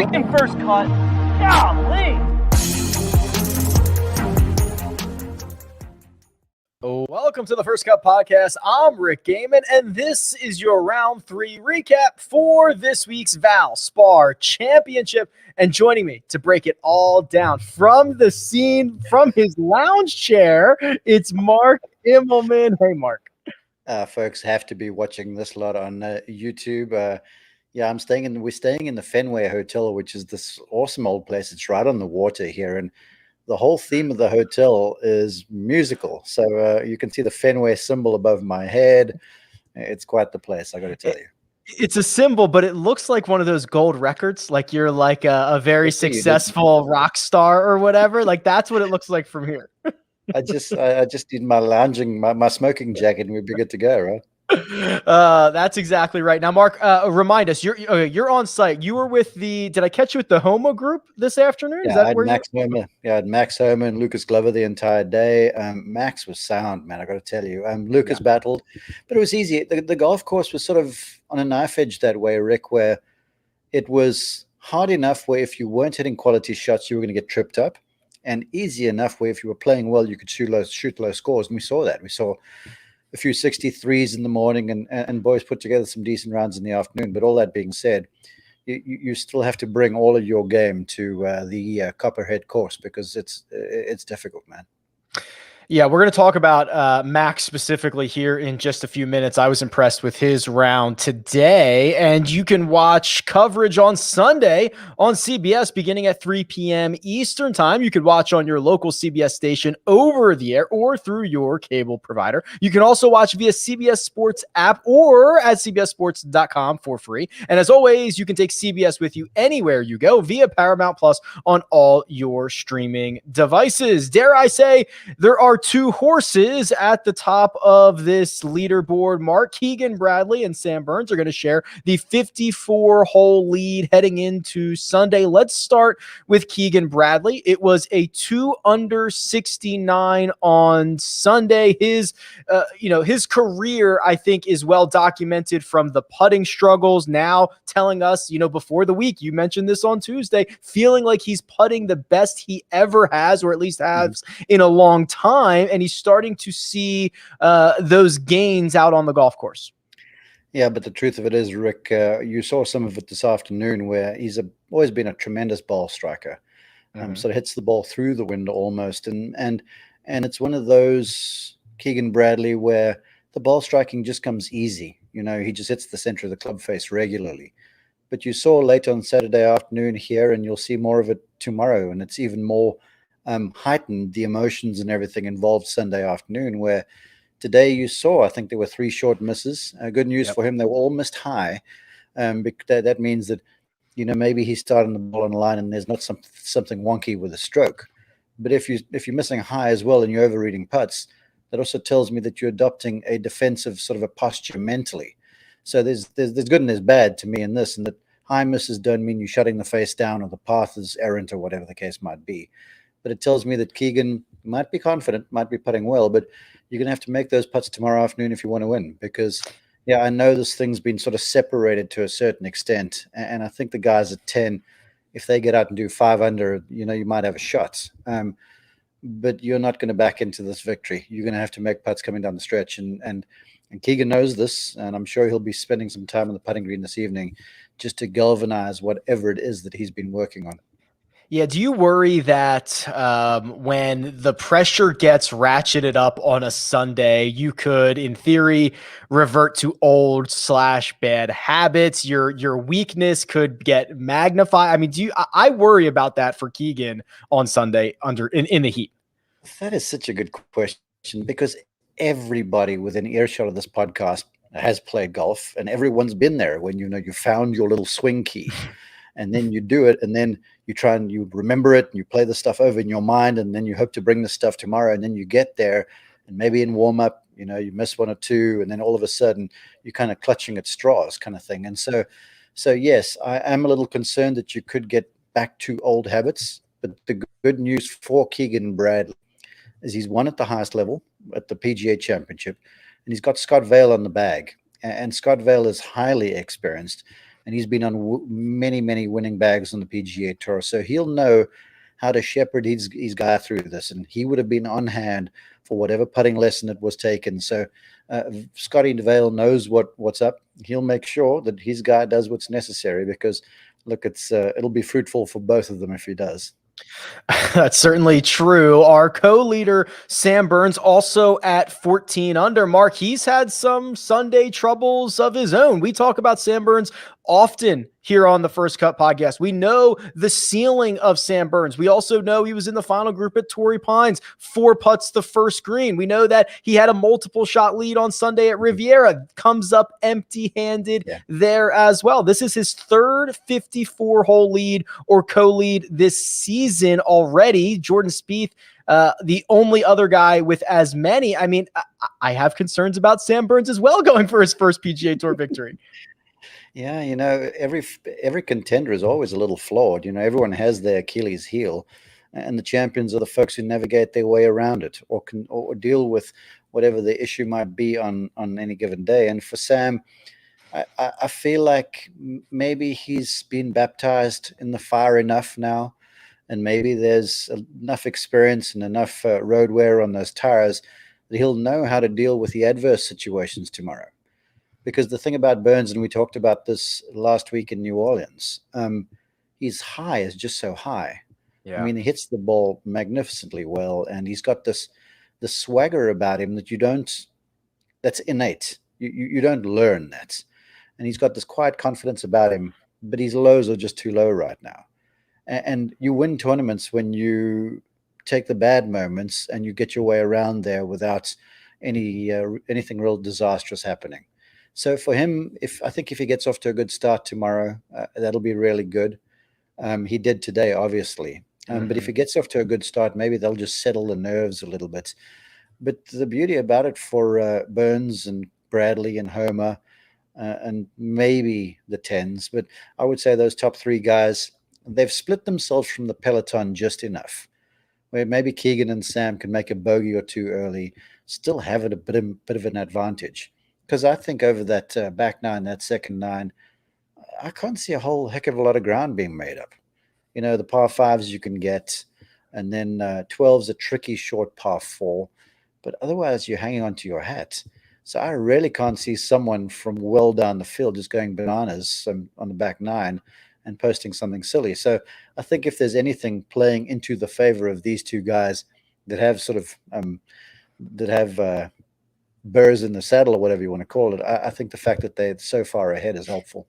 freaking first cut. Golly. Welcome to the First Cut Podcast. I'm Rick Gehman, and this is your round 3 recap for this week's Valspar Championship. And joining me to break it all down from the scene, from his lounge chair, it's Mark Immelman. Hey, Mark. Folks have to be watching this lot on YouTube. We're staying in the Fenway Hotel, which is this awesome old place. It's right on the water here, and the whole theme of the hotel is musical. So you can see the Fenway symbol above my head. It's quite the place, I got to tell you. It's a symbol, but it looks like one of those gold records. Like you're like a very successful rock star or whatever. Like that's what it looks like from here. I just need my smoking jacket, and we'd be good to go, right? That's exactly right. Now, Mark, remind us, you're on site. You were with did I catch you with the Homo group this afternoon? Yeah, I had Max Homer and Lucas Glover the entire day. Max was sound, man, I got to tell you. Lucas battled, but it was easy. The golf course was sort of on a knife edge that way, Rick, where it was hard enough where if you weren't hitting quality shots, you were going to get tripped up, and easy enough where if you were playing well, you could shoot low scores. And we saw that. We saw a few 63s in the morning, and boys put together some decent rounds in the afternoon. But all that being said, you still have to bring all of your game to the Copperhead course because it's difficult, man. Yeah, we're going to talk about Max specifically here in just a few minutes. I was impressed with his round today, and you can watch coverage on Sunday on CBS beginning at 3 p.m. Eastern time. You could watch on your local CBS station over the air or through your cable provider. You can also watch via CBS Sports app or at cbssports.com for free. And as always, you can take CBS with you anywhere you go via Paramount Plus on all your streaming devices. Dare I say, there are 2 horses at the top of this leaderboard. Mark, Keegan Bradley, and Sam Burns are going to share the 54-hole lead heading into Sunday. Let's start with Keegan Bradley. It was a 2 under 69 on Sunday. His career, I think, is well documented from the putting struggles. Now telling us, before the week, you mentioned this on Tuesday, feeling like he's putting the best he ever has, or at least has in a long time. And he's starting to see those gains out on the golf course. Yeah, but the truth of it is, Rick, you saw some of it this afternoon where he's always been a tremendous ball striker. Sort of hits the ball through the window almost. And it's one of those, Keegan Bradley, where the ball striking just comes easy. He just hits the center of the club face regularly. But you saw late on Saturday afternoon here, and you'll see more of it tomorrow. And it's even more heightened, the emotions and everything involved Sunday afternoon, where today you saw, I think there were 3 short misses. Good news for him, they were all missed high. That means that, maybe he's starting the ball on the line and there's not something wonky with a stroke. But if you're missing high as well and you're overreading putts, that also tells me that you're adopting a defensive sort of a posture mentally. So there's good and there's bad to me in this, and that high misses don't mean you're shutting the face down or the path is errant or whatever the case might be. But it tells me that Keegan might be confident, might be putting well, but you're going to have to make those putts tomorrow afternoon if you want to win. Because, I know this thing's been sort of separated to a certain extent. And I think the guys at 10, if they get out and do 5 under, you might have a shot. But you're not going to back into this victory. You're going to have to make putts coming down the stretch. And Keegan knows this, and I'm sure he'll be spending some time on the putting green this evening just to galvanize whatever it is that he's been working on. Yeah. Do you worry that when the pressure gets ratcheted up on a Sunday, you could, in theory, revert to old/bad habits? Your weakness could get magnified. I mean, I worry about that for Keegan on Sunday in the heat? That is such a good question, because everybody within earshot of this podcast has played golf, and everyone's been there when you found your little swing key. And then you do it, and then you try and you remember it, and you play the stuff over in your mind, and then you hope to bring the stuff tomorrow, and then you get there, and maybe in warm-up, you miss 1 or 2, and then all of a sudden you're kind of clutching at straws kind of thing. And so yes, I am a little concerned that you could get back to old habits, but the good news for Keegan Bradley is he's won at the highest level at the PGA Championship, and he's got Scott Vail on the bag, and Scott Vail is highly experienced. and he's been on many, many winning bags on the PGA Tour. So he'll know how to shepherd his guy through this, and he would have been on hand for whatever putting lesson it was taken. So Scotty DeVale knows what's up. He'll make sure that his guy does what's necessary because, look, it'll be fruitful for both of them if he does. That's certainly true. Our co-leader, Sam Burns, also at 14 under. Mark, he's had some Sunday troubles of his own. We talk about Sam Burns often here on the First Cut podcast. We know the ceiling of Sam Burns. We also know he was in the final group at Torrey Pines, 4 putts the first green. We know that he had a multiple shot lead on Sunday at Riviera, comes up empty-handed there as well. This is his third 54-hole lead or co-lead this season already. Jordan Spieth, the only other guy with as many. I mean, I have concerns about Sam Burns as well going for his first PGA Tour victory. Yeah, every contender is always a little flawed. Everyone has their Achilles heel, and the champions are the folks who navigate their way around it or deal with whatever the issue might be on any given day. And for Sam, I feel like maybe he's been baptized in the fire enough now, and maybe there's enough experience and enough road wear on those tires that he'll know how to deal with the adverse situations tomorrow. Because the thing about Burns, and we talked about this last week in New Orleans, his high is just so high. Yeah. I mean, he hits the ball magnificently well, and he's got the swagger about him that's innate. You don't learn that. And he's got this quiet confidence about him, but his lows are just too low right now. And you win tournaments when you take the bad moments and you get your way around there without anything real disastrous happening. So for him, I think if he gets off to a good start tomorrow, that'll be really good. He did today, obviously. But if he gets off to a good start, maybe they'll just settle the nerves a little bit. But the beauty about it for Burns and Bradley and Homer and maybe the Tens, but I would say those top 3 guys, they've split themselves from the peloton just enough, where maybe Keegan and Sam can make a bogey or 2 early, still have it a bit of an advantage. Because I think over that back 9, that second 9, I can't see a whole heck of a lot of ground being made up. The par 5s you can get, and then 12's a tricky short par 4, but otherwise you're hanging on to your hat. So I really can't see someone from well down the field just going bananas on the back 9 and posting something silly. So I think if there's anything playing into the favor of these 2 guys that have sort of burrs in the saddle or whatever you want to call it, I think the fact that they're so far ahead is helpful.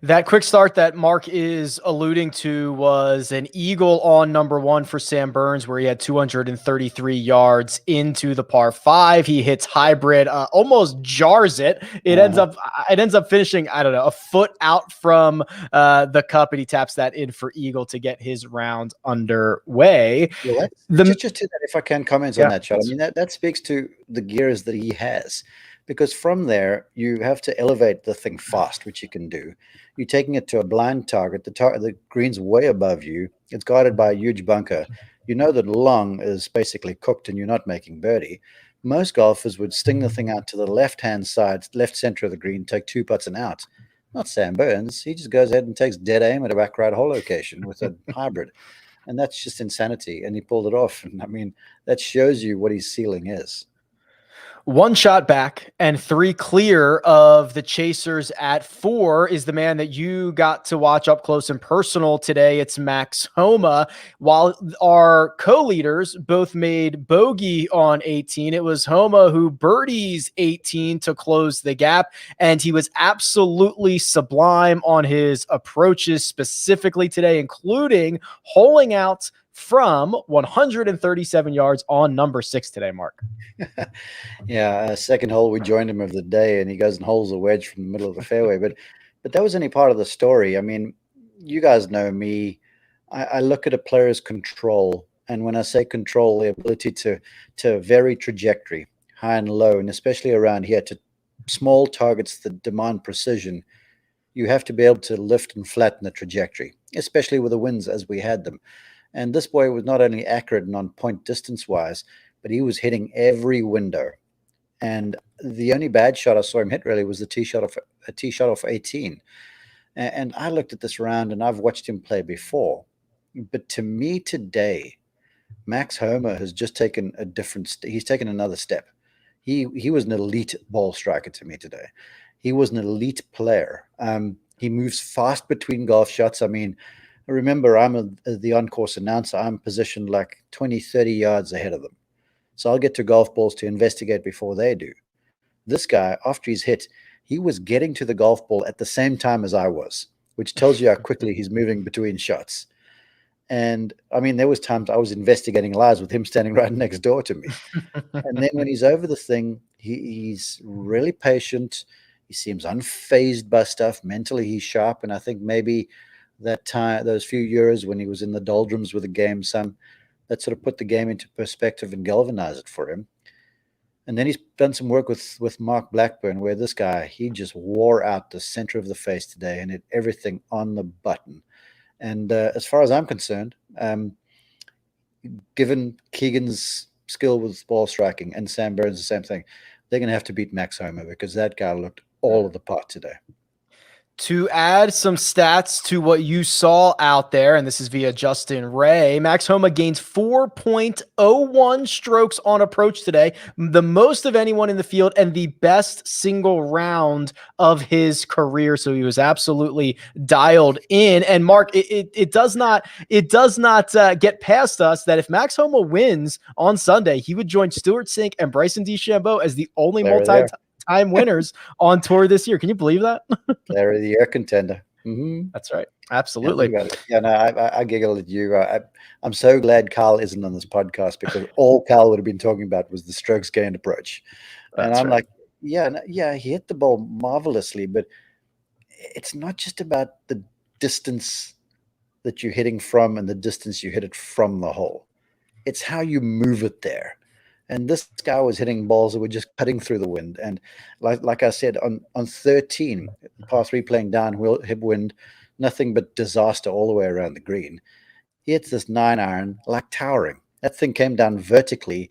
That quick start that Mark is alluding to was an eagle on number 1 for Sam Burns, where he had 233 yards into the par 5. He hits hybrid, almost jars it. It ends up finishing, I don't know, a foot out from the cup, and he taps that in for eagle to get his round underway. Well, just to that, if I can comment on that, Charlie. I mean, that speaks to the gears that he has. Because from there, you have to elevate the thing fast, which you can do. You're taking it to a blind target. The green's way above you. It's guarded by a huge bunker. You know that long is basically cooked and you're not making birdie. Most golfers would sting the thing out to the left-hand side, left center of the green, take 2 putts and out. Not Sam Burns. He just goes ahead and takes dead aim at a back right hole location with a hybrid. And that's just insanity. And he pulled it off. And I mean, that shows you what his ceiling is. 1 shot back and 3 clear of the chasers at 4 is the man that you got to watch up close and personal today. It's Max Homa. While our co-leaders both made bogey on 18, it was Homa who birdies 18 to close the gap, and he was absolutely sublime on his approaches specifically today, including holing out from 137 yards on number 6 today, Mark. Yeah, second hole, we joined him of the day, and he goes and holes a wedge from the middle of the fairway. But that was only part of the story. I mean, you guys know me. I look at a player's control, and when I say control, the ability to vary trajectory, high and low, and especially around here, to small targets that demand precision, you have to be able to lift and flatten the trajectory, especially with the winds as we had them. And this boy was not only accurate and on point distance-wise, but he was hitting every window. And the only bad shot I saw him hit really was a tee shot off 18. And I looked at this round, and I've watched him play before, but to me today, Max Homer has just taken a different. He's taken another step. He was an elite ball striker to me today. He was an elite player. He moves fast between golf shots. I mean, remember, I'm the on-course announcer. I'm positioned like 20, 30 yards ahead of them. So I'll get to golf balls to investigate before they do. This guy, after he's hit, he was getting to the golf ball at the same time as I was, which tells you how quickly he's moving between shots. And I mean, there was times I was investigating lives with him standing right next door to me. And then when he's over the thing, he's really patient. He seems unfazed by stuff. Mentally, he's sharp. And I think maybe that time, those few years when he was in the doldrums with the game, that sort of put the game into perspective and galvanized it for him. And then he's done some work with Mark Blackburn, where this guy, he just wore out the center of the face today and hit everything on the button. And as far as I'm concerned, given Keegan's skill with ball striking and Sam Burns the same thing, they're going to have to beat Max Homer because that guy looked all of the part today. To add some stats to what you saw out there, and this is via Justin Ray, Max Homa gains 4.01 strokes on approach today, the most of anyone in the field and the best single round of his career. So he was absolutely dialed in. And Mark, it does not get past us that if Max Homa wins on Sunday, he would join Stuart Sink and Bryson DeChambeau as the only multi-time winners on tour this year. Can you believe that? They're the year contender. Mm-hmm. That's right. Absolutely. Yeah, no, I giggle at you. I'm so glad Carl isn't on this podcast because all Carl would have been talking about was the strokes gained approach. And I'm like, yeah, he hit the ball marvelously, but it's not just about the distance that you're hitting from and the distance you hit it from the hole. It's how you move it there. And this guy was hitting balls that were just cutting through the wind. And like I said, on 13, par 3 playing downhill, hip wind, nothing but disaster all the way around the green. He hits this 9-iron like towering. That thing came down vertically,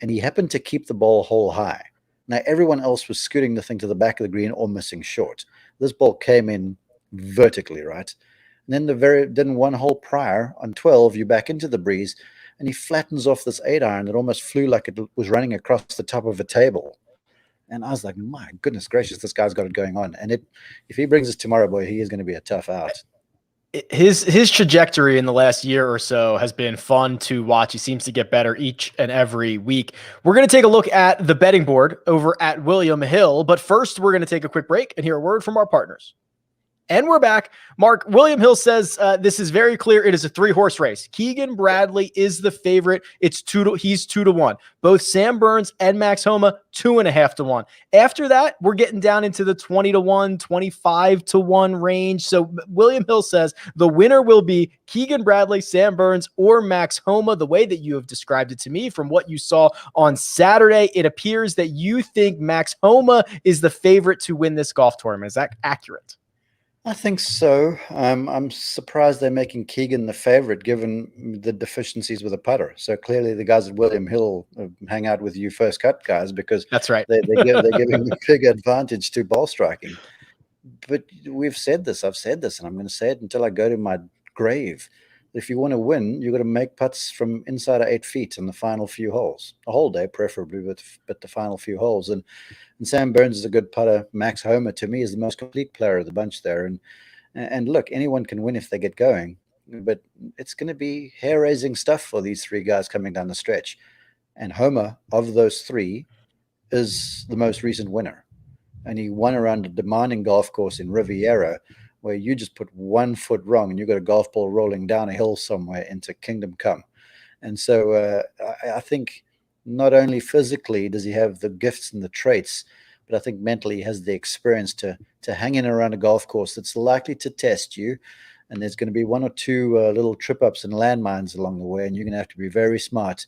and he happened to keep the ball hole high. Now, everyone else was scooting the thing to the back of the green or missing short. This ball came in vertically, right? And then one hole prior, on 12, you're back into the breeze, and he flattens off this 8-iron that almost flew like it was running across the top of a table. And I was like, my goodness gracious, this guy's got it going on. And if he brings us tomorrow, boy, he is going to be a tough out. His trajectory in the last year or so has been fun to watch. He seems to get better each and every week. We're going to take a look at the betting board over at William Hill. But first, we're going to take a quick break and hear a word from our partners. And we're back. Mark, William Hill says this is very clear. It is a 3-horse race. Keegan Bradley is the favorite. He's 2-1. Both Sam Burns and Max Homa 2.5-1. After that, we're getting down into the 20-1, 25-1 range. So William Hill says the winner will be Keegan Bradley, Sam Burns, or Max Homa. The way that you have described it to me from what you saw on Saturday, it appears that you think Max Homa is the favorite to win this golf tournament. Is that accurate? I think so. I'm surprised they're making Keegan the favorite given the deficiencies with the putter. So clearly the guys at William Hill hang out with you first cut guys because that's right. They're giving a big advantage to ball striking. But we've said this. I've said this, and I'm going to say it until I go to my grave. If you want to win, you've got to make putts from inside of 8 feet in the final few holes. A whole day, preferably, but the final few holes. And Sam Burns is a good putter. Max Homa, to me, is the most complete player of the bunch there. And look, anyone can win if they get going. But it's going to be hair-raising stuff for these 3 guys coming down the stretch. And Homa, of those 3, is the most recent winner. And he won around a demanding golf course in Riviera, where you just put 1 foot wrong and you got a golf ball rolling down a hill somewhere into Kingdom Come. And so I think not only physically does he have the gifts and the traits, but I think mentally he has the experience to hang in around a golf course that's likely to test you. And there's going to be 1 or 2 little trip ups and landmines along the way. And you're going to have to be very smart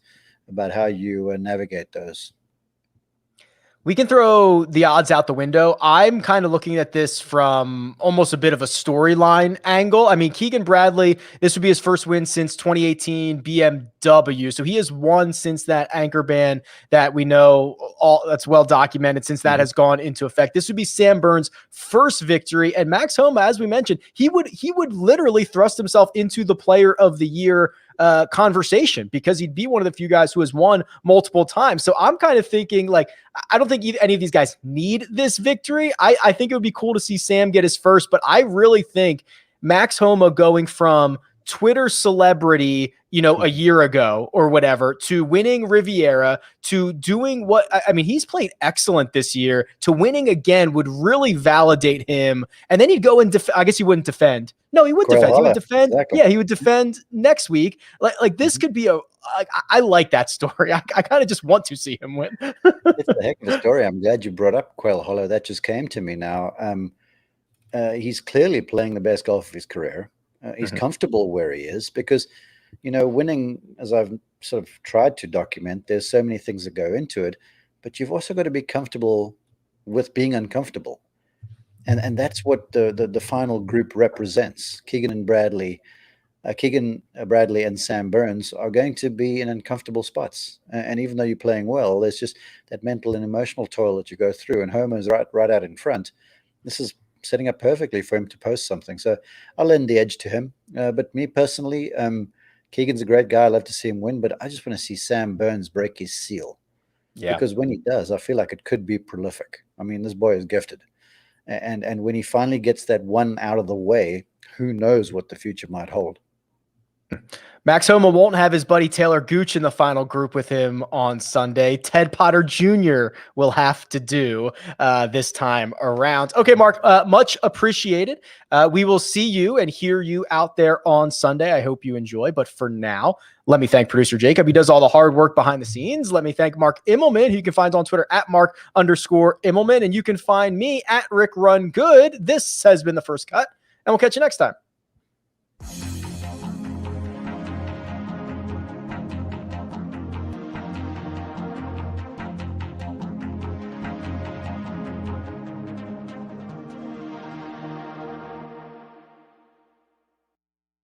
about how you navigate those. We can throw the odds out the window. I'm kind of looking at this from almost a bit of a storyline angle. I mean, Keegan Bradley, this would be his first win since 2018 BMW. So he has won since that anchor ban that we know all that's well documented since that has gone into effect. This would be Sam Burns' first victory. And Max Homa, as we mentioned, he would literally thrust himself into the player of the year conversation because he'd be one of the few guys who has won multiple times. So I'm kind of thinking like, I don't think any of these guys need this victory. I think it would be cool to see Sam get his first, but I really think Max Homa going from Twitter celebrity, a year ago or whatever, to winning Riviera, to doing what, I mean, he's played excellent this year, to winning again would really validate him. And then he'd go and I guess he wouldn't defend. No, he would defend. He would defend. Exactly. Yeah, he would defend next week. Like this could be I like that story. I kind of just want to see him win. It's a heck of a story. I'm glad you brought up Quail Hollow. That just came to me now. He's clearly playing the best golf of his career. He's comfortable where he is because, winning, as I've sort of tried to document, there's so many things that go into it, but you've also got to be comfortable with being uncomfortable. And that's what the final group represents. Keegan, Bradley, and Sam Burns are going to be in uncomfortable spots. And even though you're playing well, there's just that mental and emotional toil that you go through. And Homer's right out in front. This is setting up perfectly for him to post something. So I'll lend the edge to him. But me personally, Keegan's a great guy. I love to see him win, but I just want to see Sam Burns break his seal. Yeah. Because when he does, I feel like it could be prolific. I mean, this boy is gifted. And when he finally gets that one out of the way, who knows what the future might hold. Max Homa won't have his buddy Taylor Gooch in the final group with him on Sunday. Ted Potter Jr. will have to do this time around. Okay, Mark, much appreciated. We will see you and hear you out there on Sunday. I hope you enjoy. But for now, let me thank producer Jacob. He does all the hard work behind the scenes. Let me thank Mark Immelman, who you can find on Twitter at Mark_Immelman. And you can find me at Rick Run Good. This has been The First Cut, and we'll catch you next time.